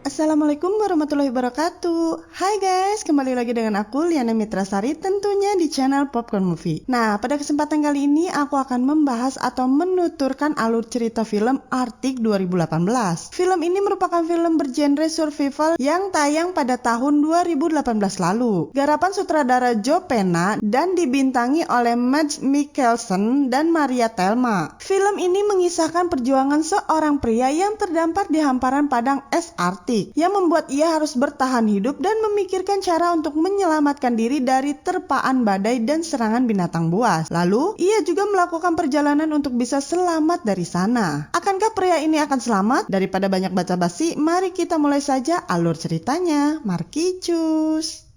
Assalamualaikum warahmatullahi wabarakatuh. Hai guys, kembali lagi dengan aku Liana Mitrasari, tentunya di channel Popcorn Movie. Nah, pada kesempatan kali ini aku akan membahas atau menuturkan alur cerita film Arctic 2018. Film ini merupakan film bergenre survival yang tayang pada tahun 2018 lalu. Garapan sutradara Joe Pena dan dibintangi oleh Mads Mikkelsen dan Maria Thelma. Film ini mengisahkan perjuangan seorang pria yang terdampar di hamparan padang es Arktik, yang membuat ia harus bertahan hidup dan memikirkan cara untuk menyelamatkan diri dari terpaan badai dan serangan binatang buas. Lalu, ia juga melakukan perjalanan untuk bisa selamat dari sana. Akankah pria ini akan selamat? Daripada banyak basa-basi, mari kita mulai saja alur ceritanya. Markicus.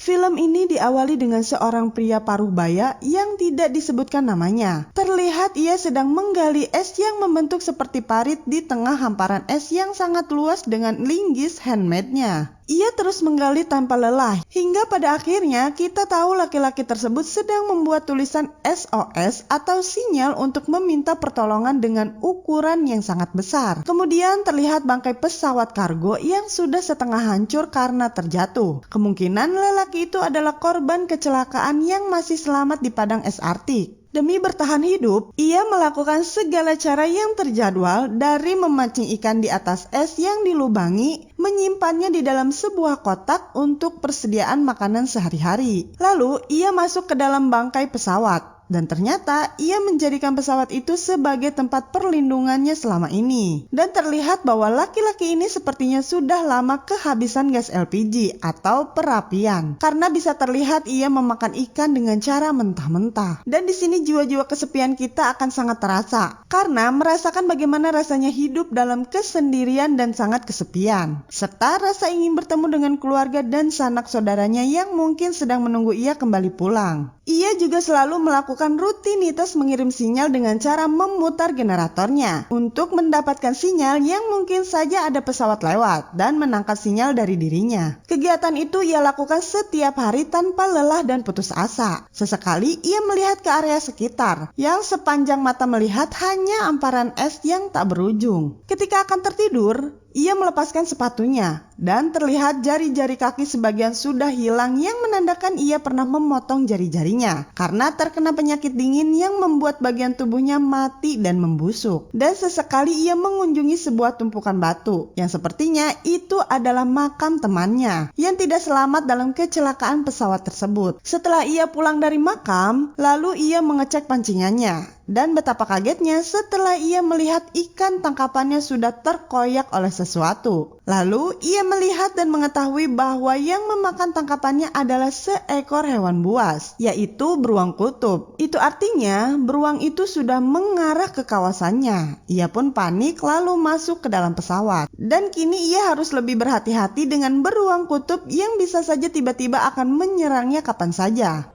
Film ini diawali dengan seorang pria paruh baya yang tidak disebutkan namanya. Terlihat ia sedang menggali es yang membentuk seperti parit di tengah hamparan es yang sangat luas dengan linggis handmade-nya. Ia terus menggali tanpa lelah, hingga pada akhirnya kita tahu laki-laki tersebut sedang membuat tulisan SOS atau sinyal untuk meminta pertolongan dengan ukuran yang sangat besar. Kemudian terlihat bangkai pesawat kargo yang sudah setengah hancur karena terjatuh. Kemungkinan lelaki itu adalah korban kecelakaan yang masih selamat di padang es Arktik. Demi bertahan hidup, ia melakukan segala cara yang terjadwal, dari memancing ikan di atas es yang dilubangi, menyimpannya di dalam sebuah kotak untuk persediaan makanan sehari-hari. Lalu, ia masuk ke dalam bangkai pesawat. Dan ternyata ia menjadikan pesawat itu sebagai tempat perlindungannya selama ini. Dan terlihat bahwa laki-laki ini sepertinya sudah lama kehabisan gas LPG atau perapian. Karena bisa terlihat ia memakan ikan dengan cara mentah-mentah. Dan di sini jiwa-jiwa kesepian kita akan sangat terasa. Karena merasakan bagaimana rasanya hidup dalam kesendirian dan sangat kesepian. Serta rasa ingin bertemu dengan keluarga dan sanak saudaranya yang mungkin sedang menunggu ia kembali pulang. Ia juga selalu melakukan rutinitas mengirim sinyal dengan cara memutar generatornya untuk mendapatkan sinyal yang mungkin saja ada pesawat lewat dan menangkap sinyal dari dirinya. Kegiatan itu ia lakukan setiap hari tanpa lelah dan putus asa. Sesekali ia melihat ke area sekitar yang sepanjang mata melihat hanya hamparan es yang tak berujung. Ketika akan tertidur, ia melepaskan sepatunya dan terlihat jari-jari kaki sebagian sudah hilang yang menandakan ia pernah memotong jari-jarinya karena terkena penyakit dingin yang membuat bagian tubuhnya mati dan membusuk. Dan sesekali ia mengunjungi sebuah tumpukan batu yang sepertinya itu adalah makam temannya yang tidak selamat dalam kecelakaan pesawat tersebut. Setelah ia pulang dari makam, lalu ia mengecek pancingannya. Dan betapa kagetnya setelah ia melihat ikan tangkapannya sudah terkoyak oleh sesuatu. Lalu ia melihat dan mengetahui bahwa yang memakan tangkapannya adalah seekor hewan buas, yaitu beruang kutub. Itu artinya beruang itu sudah mengarah ke kawasannya. Ia pun panik lalu masuk ke dalam pesawat. Dan kini ia harus lebih berhati-hati dengan beruang kutub yang bisa saja tiba-tiba akan menyerangnya kapan saja.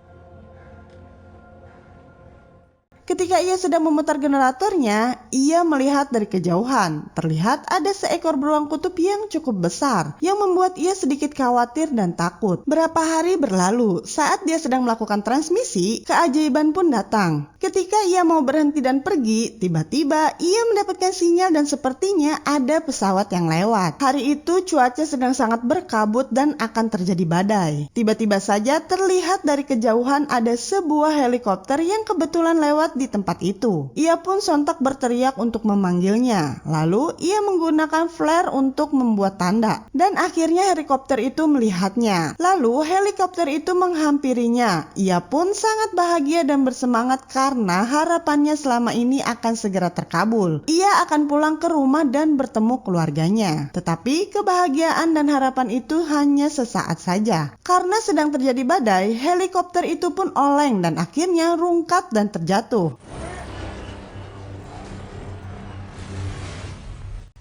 Ketika ia sedang memutar generatornya, ia melihat dari kejauhan. Terlihat ada seekor beruang kutub yang cukup besar, yang membuat ia sedikit khawatir dan takut. Berapa hari berlalu, saat dia sedang melakukan transmisi, keajaiban pun datang. Ketika ia mau berhenti dan pergi, tiba-tiba ia mendapatkan sinyal dan sepertinya ada pesawat yang lewat. Hari itu cuaca sedang sangat berkabut dan akan terjadi badai. Tiba-tiba saja terlihat dari kejauhan ada sebuah helikopter yang kebetulan lewat di tempat itu. Ia pun sontak berteriak untuk memanggilnya. Lalu ia menggunakan flare untuk membuat tanda. Dan akhirnya helikopter itu melihatnya. Lalu helikopter itu menghampirinya. Ia pun sangat bahagia dan bersemangat karena harapannya selama ini akan segera terkabul. Ia akan pulang ke rumah dan bertemu keluarganya. Tetapi kebahagiaan dan harapan itu hanya sesaat saja. Karena sedang terjadi badai, helikopter itu pun oleng dan akhirnya rungkat dan terjatuh.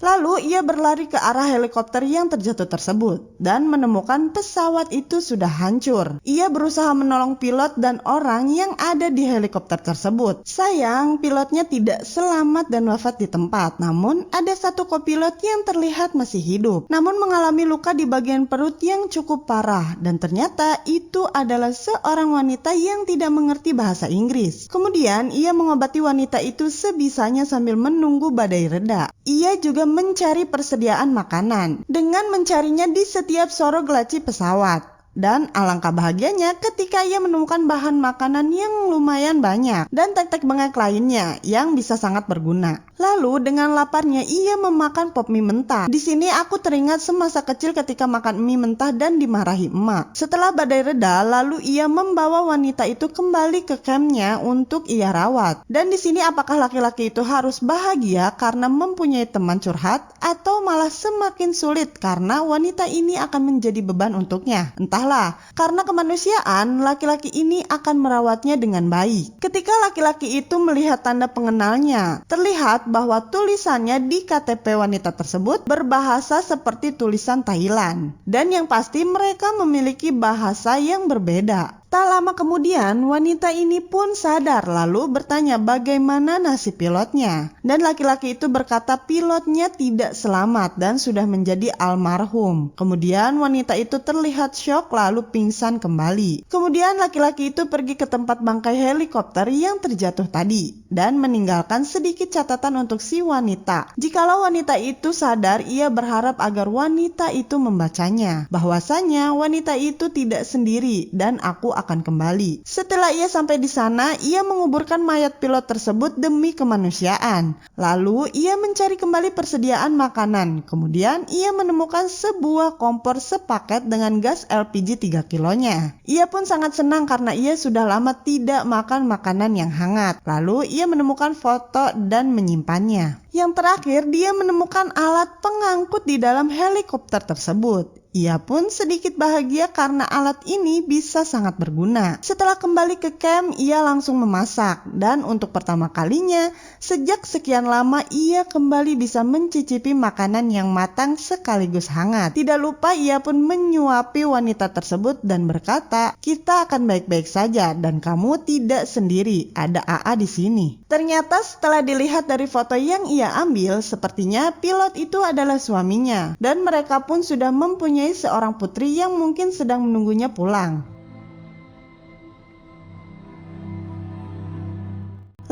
Lalu ia berlari ke arah helikopter yang terjatuh tersebut dan menemukan pesawat itu sudah hancur. Ia berusaha menolong pilot dan orang yang ada di helikopter tersebut. Sayang, pilotnya tidak selamat dan wafat di tempat. Namun ada satu kopilot yang terlihat masih hidup, namun mengalami luka di bagian perut yang cukup parah, dan ternyata itu adalah seorang wanita yang tidak mengerti bahasa Inggris. Kemudian ia mengobati wanita itu sebisanya sambil menunggu badai reda. Ia juga mencari persediaan makanan dengan mencarinya di setiap sorong laci pesawat. Dan alangkah bahagianya ketika ia menemukan bahan makanan yang lumayan banyak dan tek-tek bengek lainnya yang bisa sangat berguna. Lalu dengan laparnya ia memakan pop mie mentah. Di sini aku teringat semasa kecil ketika makan mie mentah dan dimarahi emak. Setelah badai reda, lalu ia membawa wanita itu kembali ke campnya untuk ia rawat. Dan di sini apakah laki-laki itu harus bahagia karena mempunyai teman curhat, atau malah semakin sulit karena wanita ini akan menjadi beban untuknya? Entahlah, karena kemanusiaan, laki-laki ini akan merawatnya dengan baik. Ketika laki-laki itu melihat tanda pengenalnya, terlihat bahwa tulisannya di KTP wanita tersebut berbahasa seperti tulisan Thailand. Dan yang pasti mereka memiliki bahasa yang berbeda. Tak lama kemudian, wanita ini pun sadar lalu bertanya bagaimana nasib pilotnya. Dan laki-laki itu berkata pilotnya tidak selamat dan sudah menjadi almarhum. Kemudian wanita itu terlihat syok lalu pingsan kembali. Kemudian laki-laki itu pergi ke tempat bangkai helikopter yang terjatuh tadi dan meninggalkan sedikit catatan untuk si wanita. Jikalau wanita itu sadar, ia berharap agar wanita itu membacanya. Bahwasanya wanita itu tidak sendiri dan aku akan kembali. Setelah ia sampai di sana, ia menguburkan mayat pilot tersebut demi kemanusiaan. Lalu ia mencari kembali persediaan makanan. Kemudian ia menemukan sebuah kompor sepaket dengan gas LPG 3 kilonya. Ia pun sangat senang karena ia sudah lama tidak makan makanan yang hangat. Lalu ia menemukan foto dan menyimpannya. Yang terakhir, dia menemukan alat pengangkut di dalam helikopter tersebut. Ia pun sedikit bahagia karena alat ini bisa sangat berguna. Setelah kembali ke camp, ia langsung memasak. Dan untuk pertama kalinya, sejak sekian lama ia kembali bisa mencicipi makanan yang matang sekaligus hangat. Tidak lupa ia pun menyuapi wanita tersebut dan berkata, "Kita akan baik-baik saja dan kamu tidak sendiri, ada AA di sini." Ternyata setelah dilihat dari foto yang ia ambil, sepertinya pilot itu adalah suaminya. Dan mereka pun sudah mempunyai seorang putri yang mungkin sedang menunggunya pulang.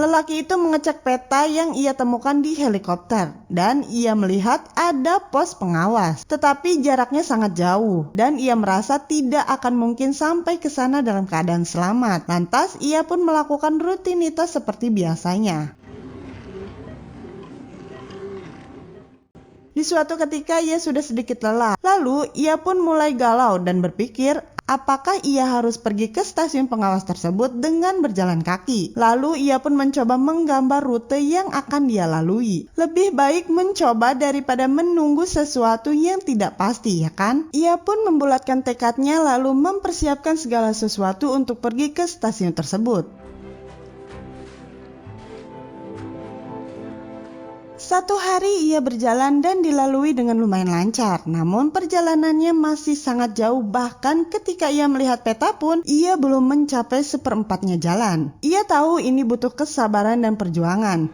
Lelaki itu mengecek peta yang ia temukan di helikopter dan ia melihat ada pos pengawas, tetapi jaraknya sangat jauh dan ia merasa tidak akan mungkin sampai ke sana dalam keadaan selamat. Lantas ia pun melakukan rutinitas seperti biasanya. Di suatu ketika ia sudah sedikit lelah, lalu ia pun mulai galau dan berpikir apakah ia harus pergi ke stasiun pengawas tersebut dengan berjalan kaki. Lalu ia pun mencoba menggambar rute yang akan dia lalui. Lebih baik mencoba daripada menunggu sesuatu yang tidak pasti, ya kan? Ia pun membulatkan tekadnya lalu mempersiapkan segala sesuatu untuk pergi ke stasiun tersebut. Satu hari ia berjalan dan dilalui dengan lumayan lancar, namun perjalanannya masih sangat jauh, bahkan ketika ia melihat peta pun ia belum mencapai seperempatnya jalan. Ia tahu ini butuh kesabaran dan perjuangan.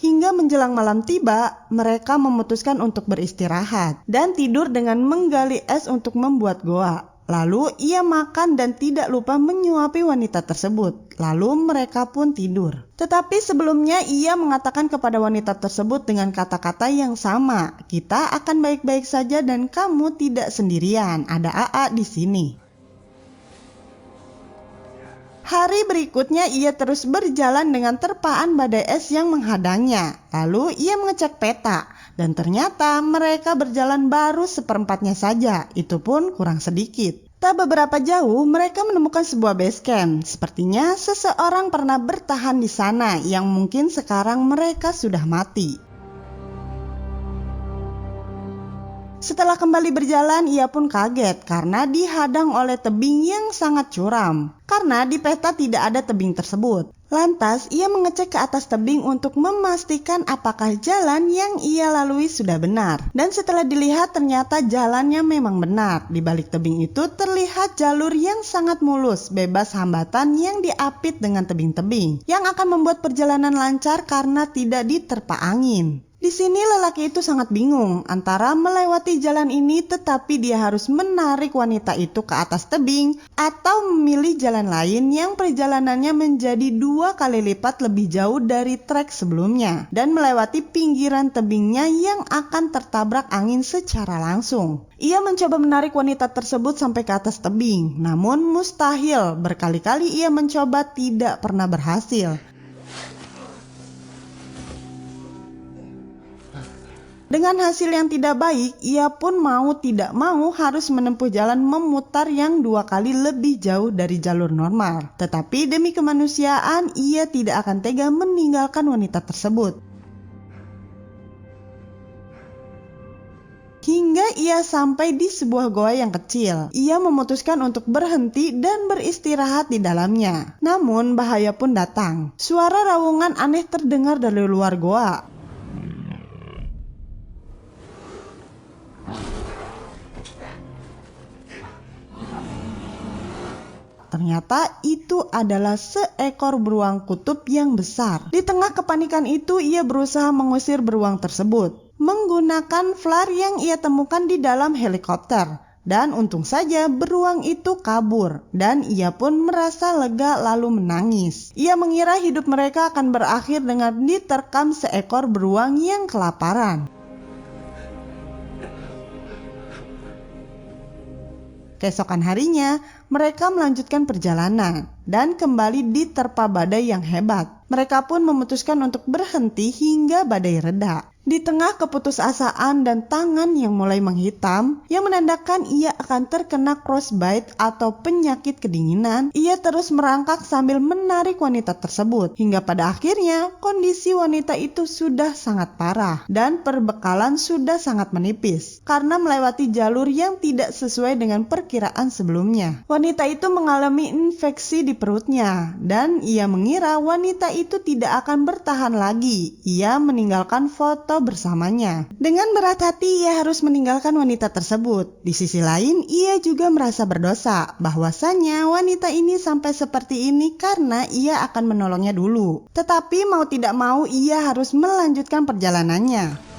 Hingga menjelang malam tiba, mereka memutuskan untuk beristirahat dan tidur dengan menggali es untuk membuat goa. Lalu ia makan dan tidak lupa menyuapi wanita tersebut. Lalu mereka pun tidur. Tetapi sebelumnya ia mengatakan kepada wanita tersebut dengan kata-kata yang sama, "Kita akan baik-baik saja dan kamu tidak sendirian. Ada AA di sini." Hari berikutnya ia terus berjalan dengan terpaan badai es yang menghadangnya. Lalu ia mengecek peta. Dan ternyata mereka berjalan baru seperempatnya saja, itu pun kurang sedikit. Tak beberapa jauh mereka menemukan sebuah base camp. Sepertinya seseorang pernah bertahan di sana yang mungkin sekarang mereka sudah mati. Setelah kembali berjalan, ia pun kaget karena dihadang oleh tebing yang sangat curam. Karena di peta tidak ada tebing tersebut. Lantas, ia mengecek ke atas tebing untuk memastikan apakah jalan yang ia lalui sudah benar. Dan setelah dilihat, ternyata jalannya memang benar. Di balik tebing itu terlihat jalur yang sangat mulus, bebas hambatan yang diapit dengan tebing-tebing, yang akan membuat perjalanan lancar karena tidak diterpa angin. Di sini lelaki itu sangat bingung antara melewati jalan ini tetapi dia harus menarik wanita itu ke atas tebing atau memilih jalan lain yang perjalanannya menjadi 2 kali lipat lebih jauh dari trek sebelumnya dan melewati pinggiran tebingnya yang akan tertabrak angin secara langsung. Ia mencoba menarik wanita tersebut sampai ke atas tebing, namun mustahil. Berkali-kali ia mencoba, tidak pernah berhasil. Dengan hasil yang tidak baik, ia pun mau tidak mau harus menempuh jalan memutar yang 2 kali lebih jauh dari jalur normal. Tetapi demi kemanusiaan, ia tidak akan tega meninggalkan wanita tersebut. Hingga ia sampai di sebuah goa yang kecil. Ia memutuskan untuk berhenti dan beristirahat di dalamnya. Namun bahaya pun datang. Suara raungan aneh terdengar dari luar goa. Ternyata itu adalah seekor beruang kutub yang besar. Di tengah kepanikan itu, ia berusaha mengusir beruang tersebut menggunakan flare yang ia temukan di dalam helikopter. Dan untung saja beruang itu kabur dan ia pun merasa lega lalu menangis. Ia mengira hidup mereka akan berakhir dengan diterkam seekor beruang yang kelaparan. Keesokan harinya, mereka melanjutkan perjalanan dan kembali diterpa badai yang hebat. Mereka pun memutuskan untuk berhenti hingga badai reda. Di tengah keputusasaan dan tangan yang mulai menghitam, yang menandakan ia akan terkena frostbite atau penyakit kedinginan, ia terus merangkak sambil menarik wanita tersebut. Hingga pada akhirnya, kondisi wanita itu sudah sangat parah dan perbekalan sudah sangat menipis karena melewati jalur yang tidak sesuai dengan perkiraan sebelumnya. Wanita itu mengalami infeksi di perutnya dan ia mengira wanita itu tidak akan bertahan lagi. Ia meninggalkan foto bersamanya. Dengan berat hati ia harus meninggalkan wanita tersebut. Di sisi lain ia juga merasa berdosa bahwasanya wanita ini sampai seperti ini karena ia akan menolongnya dulu. Tetapi mau tidak mau ia harus melanjutkan perjalanannya.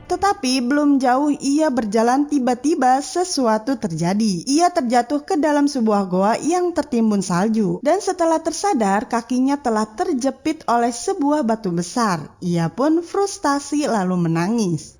Tetapi belum jauh ia berjalan, tiba-tiba sesuatu terjadi. Ia terjatuh ke dalam sebuah goa yang tertimbun salju. Dan setelah tersadar, kakinya telah terjepit oleh sebuah batu besar. Ia pun frustasi lalu menangis.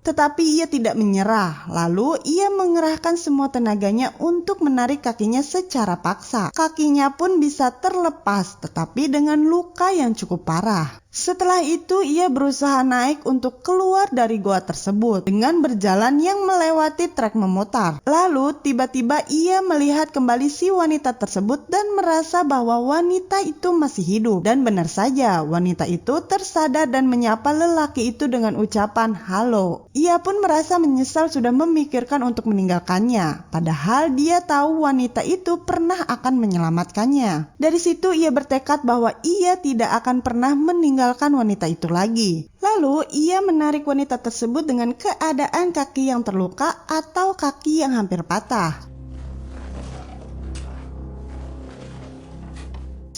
Tetapi ia tidak menyerah. Lalu ia mengerahkan semua tenaganya untuk menarik kakinya secara paksa. Kakinya pun bisa terlepas, tetapi dengan luka yang cukup parah. Setelah itu ia berusaha naik untuk keluar dari goa tersebut dengan berjalan yang melewati trek memutar. Lalu tiba-tiba ia melihat kembali si wanita tersebut dan merasa bahwa wanita itu masih hidup. Dan benar saja wanita itu tersadar dan menyapa lelaki itu dengan ucapan halo. Ia pun merasa menyesal sudah memikirkan untuk meninggalkannya. Padahal dia tahu wanita itu pernah akan menyelamatkannya. Dari situ ia bertekad bahwa ia tidak akan pernah meninggalkan wanita itu lagi. Lalu ia menarik wanita tersebut dengan keadaan kaki yang terluka atau kaki yang hampir patah.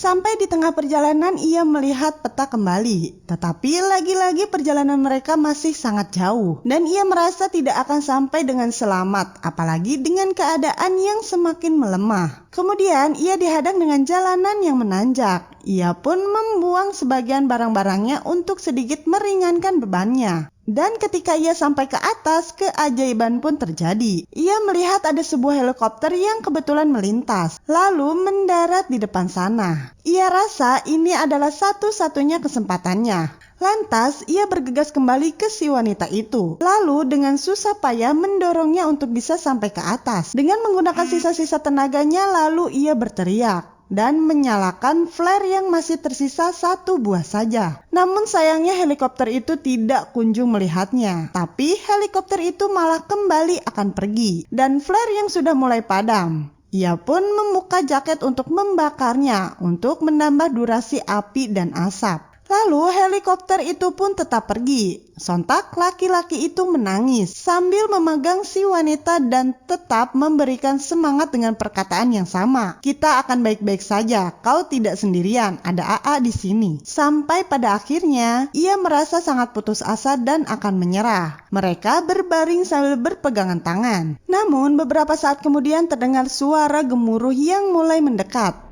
Sampai di tengah perjalanan ia melihat peta kembali. Tetapi lagi-lagi perjalanan mereka masih sangat jauh. Dan ia merasa tidak akan sampai dengan selamat. Apalagi dengan keadaan yang semakin melemah. Kemudian ia dihadang dengan jalanan yang menanjak. Ia pun membuang sebagian barang-barangnya untuk sedikit meringankan bebannya. Dan ketika ia sampai ke atas, keajaiban pun terjadi. Ia melihat ada sebuah helikopter yang kebetulan melintas, lalu mendarat di depan sana. Ia rasa ini adalah satu-satunya kesempatannya. Lantas, ia bergegas kembali ke si wanita itu. Lalu dengan susah payah mendorongnya untuk bisa sampai ke atas. Dengan menggunakan sisa-sisa tenaganya, lalu ia berteriak dan menyalakan flare yang masih tersisa satu buah saja. Namun sayangnya helikopter itu tidak kunjung melihatnya, tapi helikopter itu malah kembali akan pergi dan flare yang sudah mulai padam. Ia pun membuka jaket untuk membakarnya untuk menambah durasi api dan asap. Lalu helikopter itu pun tetap pergi. Sontak laki-laki itu menangis sambil memegang si wanita dan tetap memberikan semangat dengan perkataan yang sama. Kita akan baik-baik saja, kau tidak sendirian, ada AA di sini. Sampai pada akhirnya ia merasa sangat putus asa dan akan menyerah. Mereka berbaring sambil berpegangan tangan. Namun beberapa saat kemudian terdengar suara gemuruh yang mulai mendekat.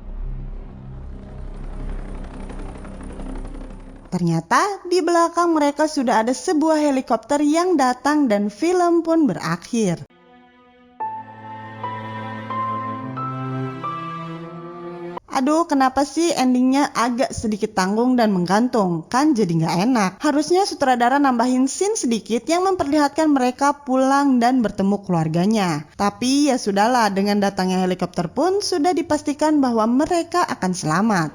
Ternyata di belakang mereka sudah ada sebuah helikopter yang datang dan film pun berakhir. Aduh, kenapa sih endingnya agak sedikit tanggung dan menggantung? Kan jadi nggak enak. Harusnya sutradara nambahin scene sedikit yang memperlihatkan mereka pulang dan bertemu keluarganya. Tapi ya sudahlah, dengan datangnya helikopter pun sudah dipastikan bahwa mereka akan selamat.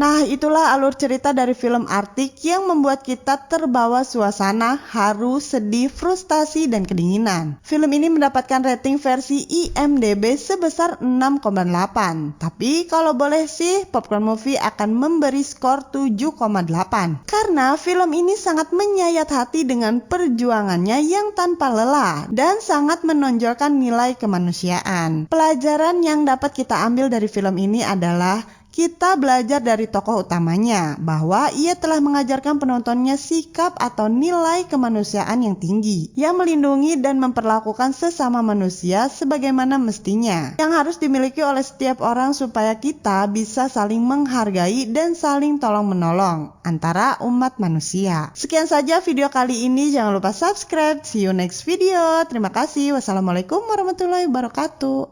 Nah, itulah alur cerita dari film Arctic yang membuat kita terbawa suasana haru, sedih, frustasi, dan kedinginan. Film ini mendapatkan rating versi IMDb sebesar 6,8. Tapi kalau boleh sih, Popcorn Movie akan memberi skor 7,8. Karena film ini sangat menyayat hati dengan perjuangannya yang tanpa lelah dan sangat menonjolkan nilai kemanusiaan. Pelajaran yang dapat kita ambil dari film ini adalah kita belajar dari tokoh utamanya bahwa ia telah mengajarkan penontonnya sikap atau nilai kemanusiaan yang tinggi, yang melindungi dan memperlakukan sesama manusia sebagaimana mestinya, yang harus dimiliki oleh setiap orang supaya kita bisa saling menghargai dan saling tolong-menolong antara umat manusia. Sekian saja video kali ini, jangan lupa subscribe. See you next video. Terima kasih. Wassalamualaikum warahmatullahi wabarakatuh.